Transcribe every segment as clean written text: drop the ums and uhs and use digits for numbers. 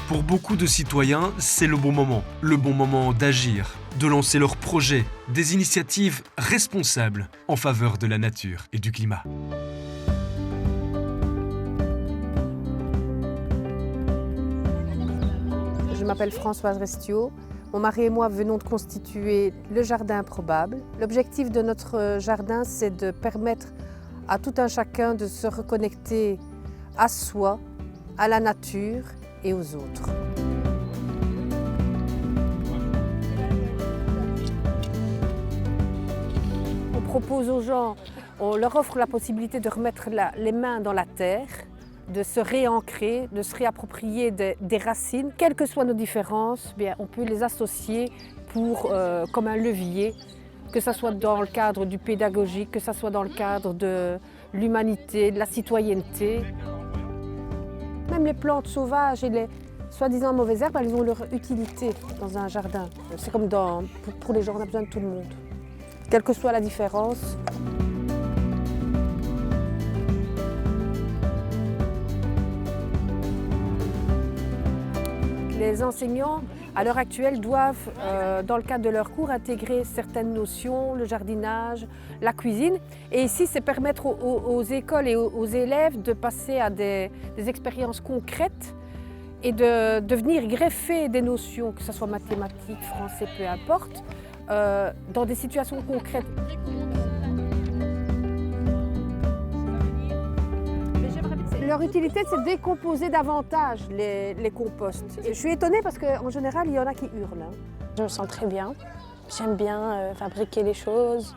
Pour beaucoup de citoyens, c'est le bon moment d'agir, de lancer leurs projets, des initiatives responsables en faveur de la nature et du climat. Je m'appelle Françoise Restiaux. Mon mari et moi venons de constituer le Jardin Improbable. L'objectif de notre jardin, c'est de permettre à tout un chacun de se reconnecter à soi, à la nature et aux autres. On propose aux gens, on leur offre la possibilité de remettre les mains dans la terre, de se réancrer, de se réapproprier des racines. Quelles que soient nos différences, bien, on peut les associer comme un levier, que ce soit dans le cadre du pédagogique, que ce soit dans le cadre de l'humanité, de la citoyenneté. Même les plantes sauvages et les soi-disant mauvaises herbes, elles ont leur utilité dans un jardin. C'est comme pour les gens, on a besoin de tout le monde. Quelle que soit la différence. Les enseignants, à l'heure actuelle, doivent, dans le cadre de leurs cours, intégrer certaines notions, le jardinage, la cuisine. Et ici, c'est permettre aux écoles et aux élèves de passer à des expériences concrètes et de venir greffer des notions, que ce soit mathématiques, français, peu importe, dans des situations concrètes. Leur utilité, c'est de décomposer davantage les composts. Je suis étonnée parce qu'en général, il y en a qui hurlent. Je me sens très bien. J'aime bien fabriquer les choses.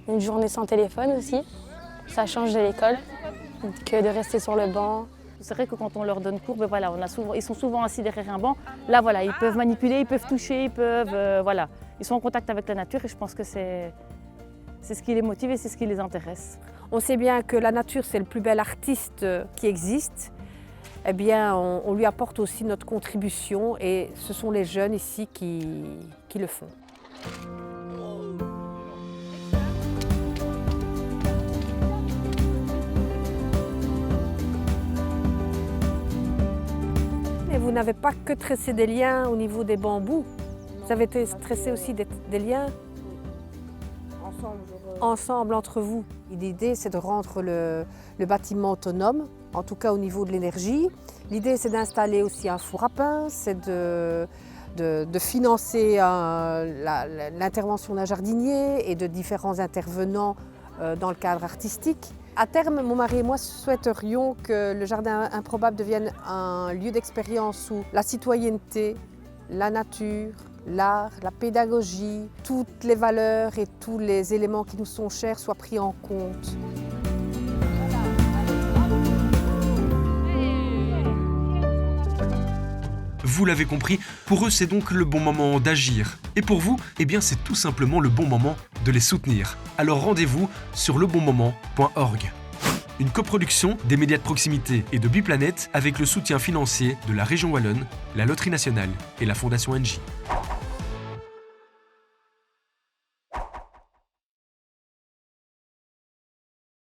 Une journée sans téléphone aussi. Ça change de l'école que de rester sur le banc. C'est vrai que quand on leur donne cours, ben voilà, ils sont souvent assis derrière un banc. Là, voilà, ils peuvent manipuler, ils peuvent toucher, voilà. Ils sont en contact avec la nature et je pense que c'est ce qui les motive et c'est ce qui les intéresse. On sait bien que la nature, c'est le plus bel artiste qui existe. Eh bien, on lui apporte aussi notre contribution et ce sont les jeunes ici qui le font. Et vous n'avez pas que tressé des liens au niveau des bambous, vous avez tressé aussi des liens ensemble entre vous. L'idée, c'est de rendre le bâtiment autonome, en tout cas au niveau de l'énergie. L'idée, c'est d'installer aussi un four à pain, c'est de financer l'intervention d'un jardinier et de différents intervenants dans le cadre artistique. À terme, mon mari et moi souhaiterions que le Jardin Improbable devienne un lieu d'expérience où la citoyenneté, la nature, l'art, la pédagogie, toutes les valeurs et tous les éléments qui nous sont chers soient pris en compte. Vous l'avez compris, pour eux c'est donc le bon moment d'agir. Et pour vous, eh bien c'est tout simplement le bon moment de les soutenir. Alors rendez-vous sur lebonmoment.org. Une coproduction des médias de proximité et de Biplanète avec le soutien financier de la région Wallonne, la Loterie Nationale et la Fondation NJ.